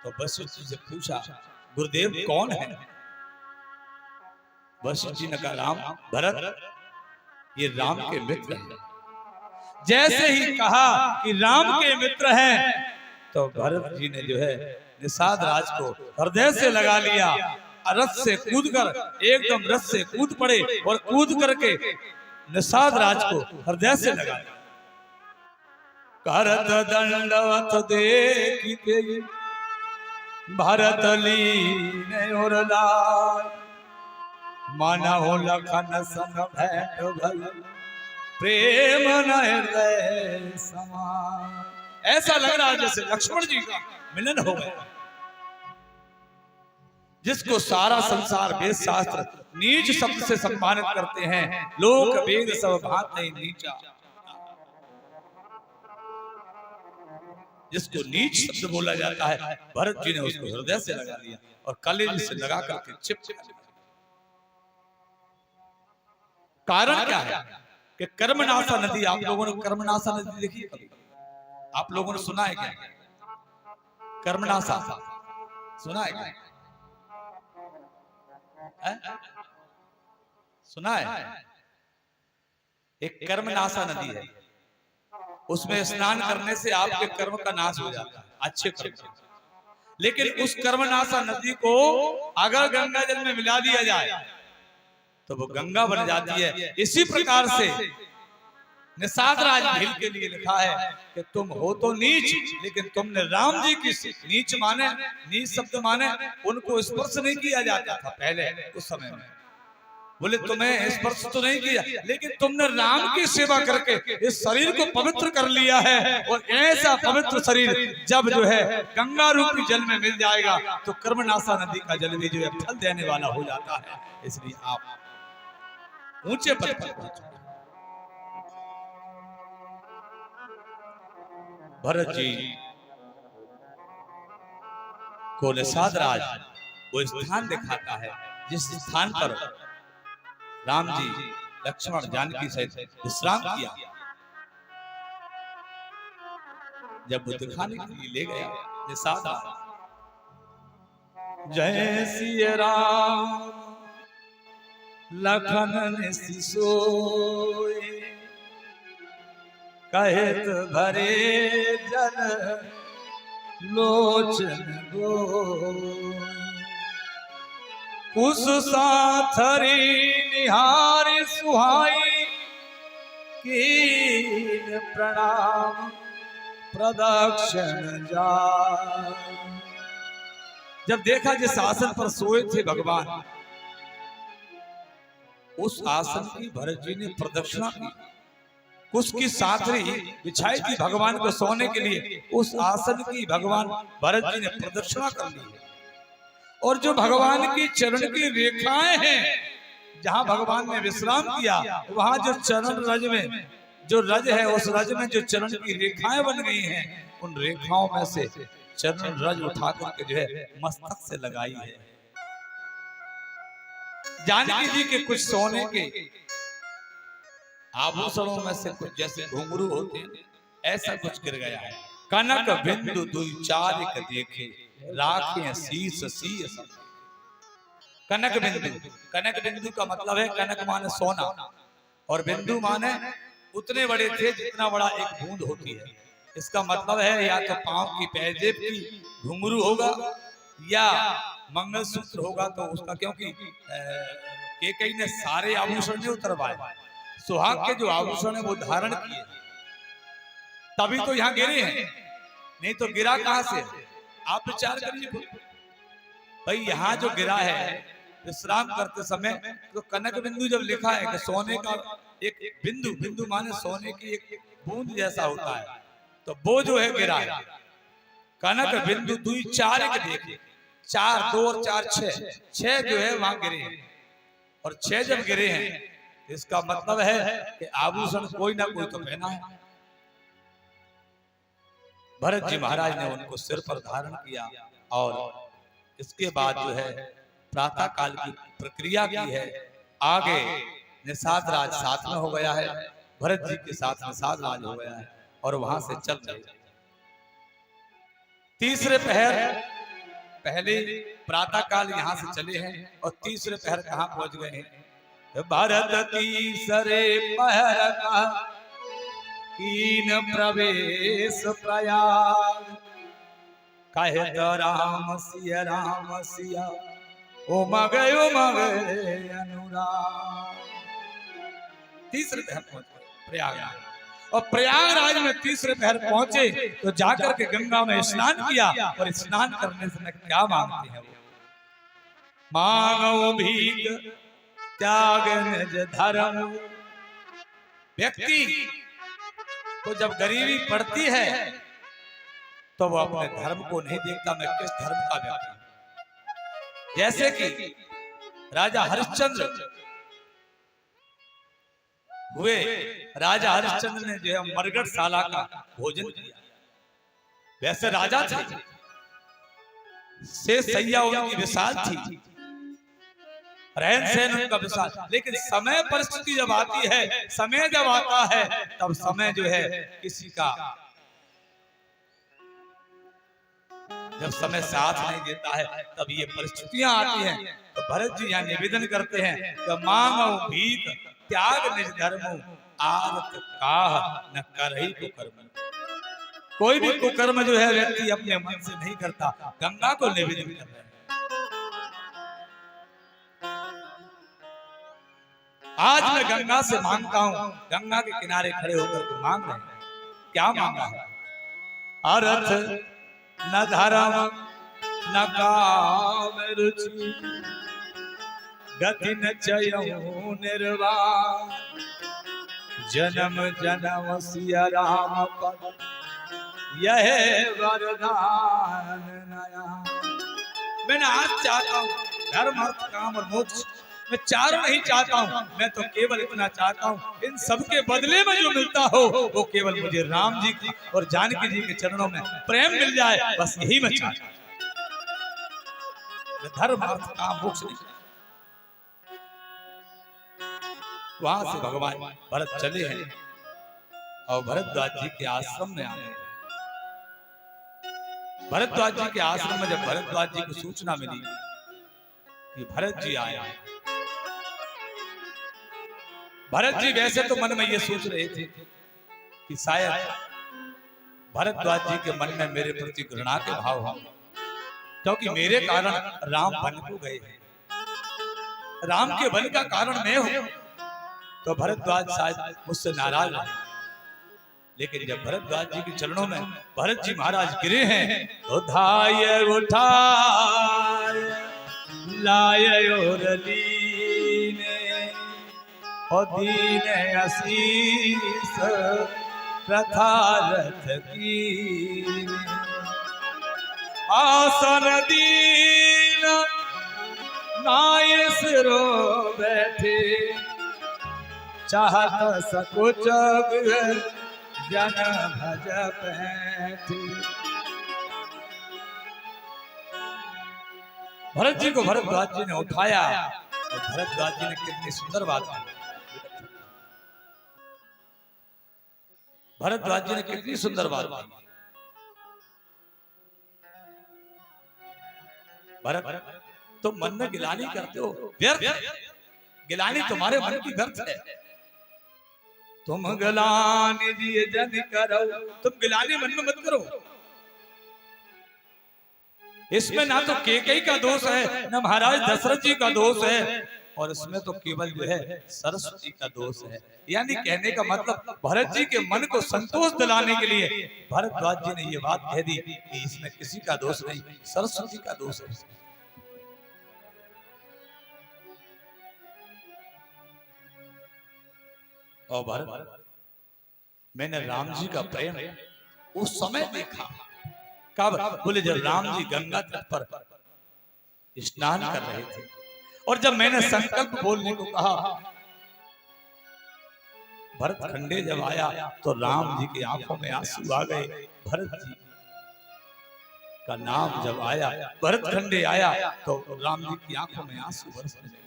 तो वशिष्ठ जी से पूछा, गुरुदेव कौन है? वशिष्ठ जी ने कहा, राम, भरत, ये राम के मित्र हैं। जैसे ही कहा कि राम के मित्र हैं, तो भरत जी ने जो है निषाद राज को हृदय से लगा लिया। रथ से कूदकर एकदम रथ से कूद पड़े और कूद करके निषाद राज को हृदय से लगा लिया। करत दंडवत देखिते भरत लीने और लाय, माना हो लखन संग भेंट भई, प्रेम न हृदय समान। ऐसा लग रहा है जैसे लक्ष्मण जी का मिलन हो गया। जिसको सारा संसार वेद शास्त्र नीच शब्द से सम्मानित करते हैं, लोक वेद सब भात नहीं नीचा, जिसको नीच शब्द बोला जाता है, भरत जी ने उसको हृदय से लगा लिया और कलेज से लगा करके चिपचिपा लिया। कारण क्या है कि कर्मनाशा नदी, आप लोगों ने कर्मनाशा नदी देखी है कभी? आप लोगों ने सुना है क्या? कर्मनाशा सुना है क्या? सुना है? एक कर्मनाशा नदी है, उसमें स्नान करने से आपके कर्म का नाश हो जाता है, अच्छे कर्म। लेकिन उस कर्मनाशा नदी को अगर गंगा जल में मिला दिया जाए तो वो गंगा बन जाती है। इसी प्रकार से निषाद राज भील के लिए लिखा है कि तुम हो तो नीच, लेकिन तुमने राम जी की नीच माने, नीच शब्द माने, उनको स्पर्श नहीं किया जाता था पहले उस समय में। बोले तुम्हें स्पर्श तो नहीं किया, लेकिन तुमने राम की सेवा करके इस शरीर को पवित्र कर लिया है। और ऐसा पवित्र शरीर जब जो है गंगा रूपी जल में मिल जाएगा तो कर्मनाशा नदी का जल भी जो है फल देने वाला हो जाता है। इसलिए आप ऊंचे पद पर पहुंचे। भरत जी को निषाद राज वो स्थान दिखाता है जिस स्थान पर राम जी लक्ष्मण जानकी सहित विश्राम किया। जब वो दिखाने के लिए ले गया निषाद राज, जय सिया राम लखन सोए, कहत भरे जल लोचन गो, कुश साथरी निहार सुहाई, कीन प्रणाम प्रदक्षिण जा। जब देखा जिस आसन पर सोए थे भगवान, उस आसन की भरत जी ने प्रदक्षिणा की। उसकी साथरी बिछाई थी भगवान को सोने के लिए, उस आसन की भगवान भरत जी ने प्रदक्षिणा कर ली। और जो भगवान की चरण की रेखाएं हैं, जहां भगवान ने विश्राम किया, वहां जो चरण रज में जो रज है, उस रज में जो चरण की रेखाएं बन गई हैं, उन रेखाओं में से चरण रज उठा करके जो है मस्तक से लगाई है। जानकी जी के कुछ सोने के आभूषणों में से कुछ जैसे घुंघरू होते हैं, ऐसा कुछ गिर गया है। कनक बिंदु दुई चारिक देखे, राखे शीस शीस। कनक बिंदु, कनक बिंदु का मतलब है कनक माने सोना, और बिंदु माने उतने बड़े थे जितना बड़ा एक बूंद होती है। इसका मतलब है या तो पांव की पैजेब की घुंघरू होगा या मंगलसूत्र होगा। तो उसका क्योंकि केकई ने सारे आभूषण नहीं उतरवाए, सुहाग के जो आभूषण है वो धारण किए, तभी तो यहाँ गिरे हैं, नहीं तो गिरा कहां से? आप विचार करिए भाई, यहाँ जो गिरा है विश्राम करते समय, तो कनक बिंदु जब लिखा है कि सोने का एक बिंदु, बिंदु माने सोने की एक बूंद जैसा होता है, तो वो जो है गिरा है। कनक बिंदु दुई चार एक देखे, 4 2 और 4 6 जो है वहां गिरे हैं। और 6 जब गिरे हैं, इसका मतलब है कि आभूषण कोई ना कोई तो पहना है। भरत जी महाराज ने उनको सिर पर धारण किया और इसके बाद जो है प्रातः काल की प्रक्रिया की है। आगे निषाद राज साथ में हो गया है, भरत जी के साथ निषाद राज हो गया है और वहां से चल रहे। तीसरे पहर पहले प्रातः काल यहाँ से चले हैं और तीसरे पहर कहाँ पहुंच गए हैं? भारत तीसरे पहर का कीन प्रवेश प्रयाग, कहे तो राम सिया उमग उमग अनुराग। तीसरे पहर पहुंचे प्रयागराज, और प्रयागराज में तीसरे पहर पहुंचे तो जाकर के गंगा में स्नान किया, और स्नान करने से क्या मांगते हैं वो? मांगो भीख त्याग निज धर्म। व्यक्ति को जब गरीबी पड़ती है तो वो अपने धर्म को नहीं देखता, मैं किस धर्म का व्यक्ति हूं। जैसे कि राजा हरिश्चंद्र हुए, राजा हरिश्चंद्र ने जो है मरगढ़ शाला का भोजन किया। वैसे राजा थे, से सैया उनकी विशाल थी, रहन सहन उनका विशाल, लेकिन समय परिस्थिति जब आती है, समय जब आता है, तब समय जो है किसी का, जब समय साथ नहीं देता है तब ये परिस्थितियां आती हैं। तो भरत जी यहाँ निवेदन करते हैं कि मांगो भीख त्याग निज धर्म, आरत काह न करहि कुकर्म। कोई भी कुकर्म जो है व्यक्ति अपने मन से नहीं करता। गंगा को निवेदन कर रहे हैं। आज मैं गंगा से मांगता हूं, गंगा के किनारे खड़े होकर के मांग रहे हैं। क्या मांगा है? अर्थ न धर्म न काम रुचि, गति न चयऊ निर्वाण, जन्म जन्म सिया राम पद यह वरदान नया। मैं आज चाहता हूं धर्म अर्थ काम और मोक्ष, मैं चारों नहीं चाहता हूं, मैं तो केवल इतना चाहता हूं, इन सबके बदले में जो मिलता हो वो केवल मुझे राम जी की और जानकी जी के चरणों में प्रेम मिल जाए, बस यही मैं चाहता हूं। धर्म अर्थ काम मोक्ष नहीं। वहां से भगवान भरत चले हैं और भरद्वाज जी के आश्रम में आए। भरद्वाज जी के आश्रम में जब भरद्वाज जी को सूचना मिली कि भरत जी आए, भरत जी वैसे तो मन में ये सोच रहे थे कि शायद भरद्वाज जी के मन में मेरे प्रति घृणा के भाव हो, क्योंकि मेरे कारण राम वन को गए, राम के वन का कारण मैं हूं, तो भरद्वाज शायद मुझसे नाराज रहे। लेकिन जब भरद्वाज जी के चरणों में भरत जी महाराज गिरे हैं तो धाय उठाय लाय और लीने और दीन आशीष प्रथारथ की, आसन दीन नाय सिरो बैठे, चाहत सकुच जन भज बैठे। भरत जी को भरद्वाज जी ने उठाया और भरद्वाज जी ने कितनी सुंदर बात की। भरद्वाज जी ने कितनी सुंदर बात की। भरत तुम मन में गिलानी करते हो, व्यर्थ, गिलानी तुम्हारे मन की व्यर्थ है। तुम गिलानी दिए जन करो, तुम गिलानी मन में मत करो। इसमें ना तो केकई का दोष है, ना महाराज दशरथ जी का दोष है, और इसमें तो केवल जो है सरस्वती का दोष है। यानी कहने का मतलब भरत जी के मन को संतोष दिलाने के लिए भरद्वाज जी ने ये बात कह दी कि इसमें किसी का दोष नहीं, सरस्वती का दोष है। और भरत, मैंने राम जी का प्रेम उस समय देखा। कब? बोले जब राम जी गंगा तट पर स्नान कर रहे थे, और जब मैंने संकल्प बोलने को कहा, भरत खंडे जब आया तो राम जी की आंखों में आंसू आ गए। भरत जी का नाम जब आया, भरत खंडे आया, तो राम जी की आंखों में आंसू बरसने लगे।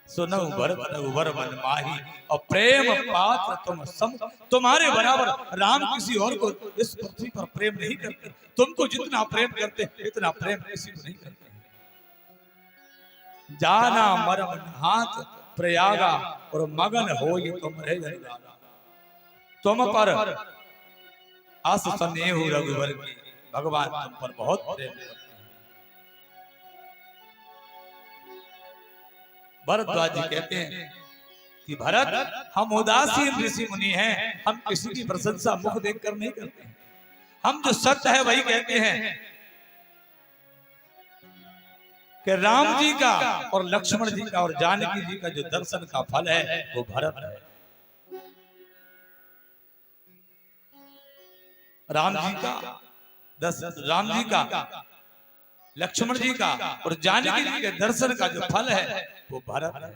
सुनो भरत रघुवर मन माही, और प्रेम पात्र तुम सम, तुम्हारे बराबर राम किसी और को इस पृथ्वी पर प्रेम नहीं करते। तुमको जितना प्रेम करते इतना प्रेम किसी को नहीं करते। जाना मरम हाथ प्रयागा, और मगन हो ये तुम रहे जगागा। तुम पर आस स्नेह रघुवर की, भगवान तुम पर बहुत प्रेम करते हैं। भरद्वाज जी कहते हैं कि भरत, हम उदासीन ऋषि मुनि हैं, हम किसी की प्रशंसा मुख देखकर नहीं करते हैं। हम जो सत्य है वही कहते हैं कि राम जी का और लक्ष्मण जी का और जानकी जी का जो दर्शन का फल है वो भरत है। राम जी का लक्ष्मण जी का और जानकी जी के दर्शन का जो फल है वो भरत है।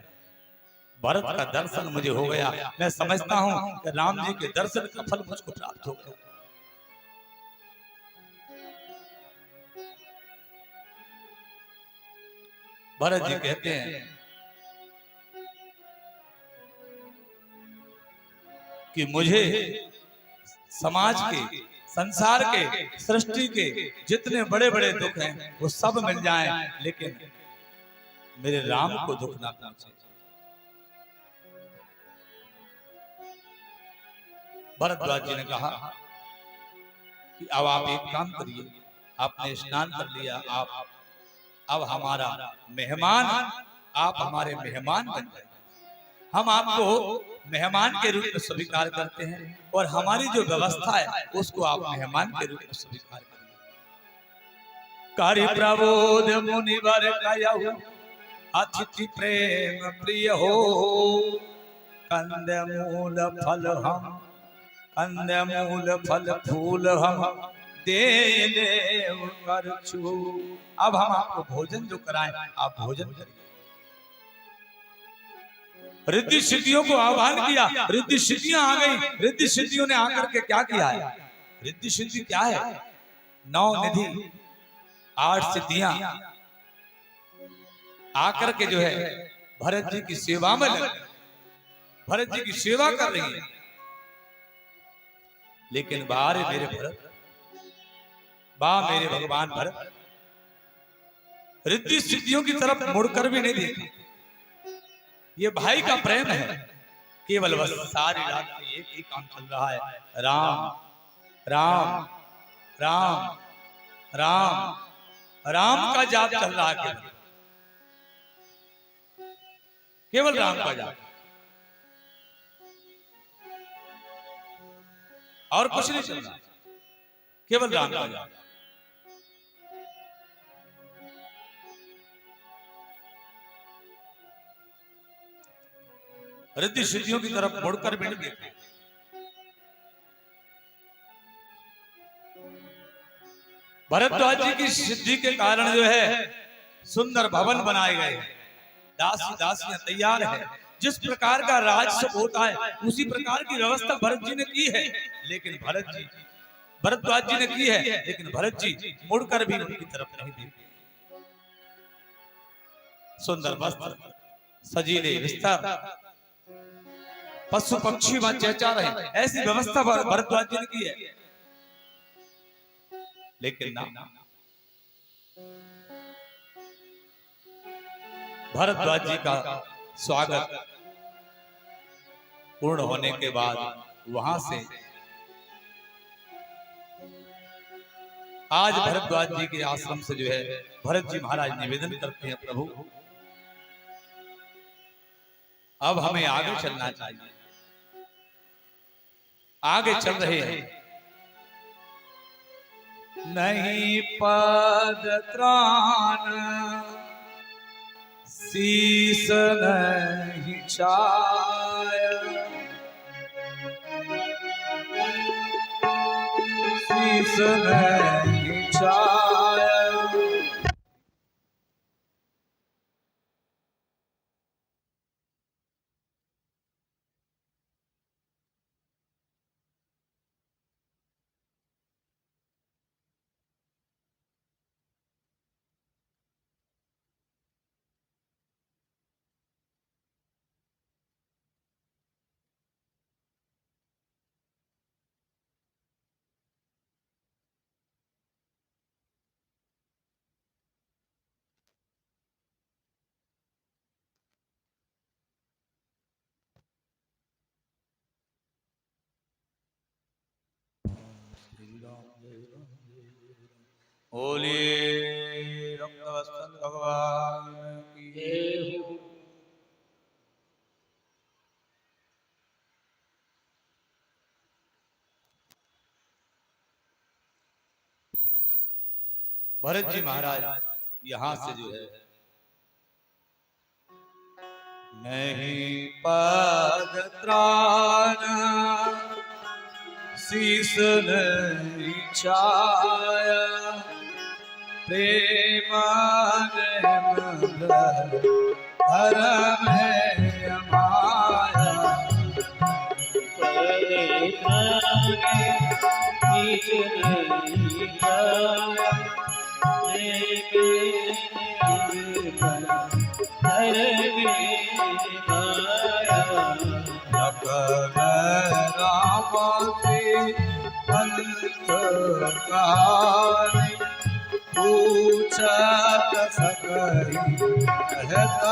भरत का दर्शन मुझे हो गया, मैं समझता हूं कि राम जी के दर्शन का फल मुझको प्राप्त हो गया। भरत जी कहते हैं कि मुझे समाज के, संसार के, सृष्टि के जितने बड़े बड़े दुख हैं वो सब मिल जाएं, लेकिन मेरे राम को दुख ना पहुंचे। भरद्वाज जी ने कहा कि अब आप एक काम करिए, आपने स्नान कर लिया, आप अब हमारा मेहमान, आप हमारे मेहमान बन जाए। हम आपको मेहमान के रूप में स्वीकार करते हैं, और हमारी जो व्यवस्था है उसको आप मेहमान के रूप में स्वीकार करिए। कार्य प्रबोध मुनिवर कहु, अतिथि प्रेम प्रिय हो। कंदमूल फल हम, कंदमूल फल फूल हम दे देव कर छू। अब हम आपको भोजन जो कराएं आप भोजन करिए। रिद्धि सिद्धियों को आह्वान किया, रिद्धि सिद्धियां आ गई। रिद्धि सिद्धियों ने आकर के क्या किया है? रिद्धि सिद्धि क्या है? 9 निधि 8 सिद्धियां आकर के जो है भरत जी की सेवा में लगे, भरत जी की सेवा कर रही है। लेकिन बाहर मेरे भरत, बा मेरे भगवान भरत रिद्धि सिद्धियों की तरफ मुड़कर भी नहीं देखा। ये भाई का प्रेम है, केवल बस सारी रात एक ही काम चल रहा है, राम राम राम राम राम का जाप चल रहा है। केवल राम का जाप, और कुछ नहीं चल रहा, केवल राम का जाप। रिद्धि सिद्धियों की तरफ मुड़कर भी नहीं देखा। भरद्वाज जी की सिद्धि के कारण जो है सुंदर भवन बनाए गए, दासी दासियां तैयार है। जिस प्रकार का राजस्व होता है उसी प्रकार की व्यवस्था भरत जी ने की है। लेकिन भरद्वाज जी ने की है, लेकिन भरत जी मुड़कर भी उनकी तरफ नहीं देखते। सुंदर वस्त्र, सजीले बिस्तर, पशु पक्षी वहां चहचा रहे, ऐसी व्यवस्था भरद्वाज जी ने की है। लेकिन ना, भरद्वाज जी का स्वागत पूर्ण होने के बाद वहां से आज भरद्वाज जी के आश्रम से जो है भरत जी महाराज निवेदन करते हैं, प्रभु अब हमें आगे चलना चाहिए। आगे चल रहे हैं, नहीं पद त्राण शीस नहीं छाया, शीस नहीं छाया। बोले रक्तवस्तन भगवान की जय हो। भरत जी महाराज यहां से जो है नहीं पद त्राण शीस नहीं छाया प्रेम धर्म है माया पूछत सकहि कहत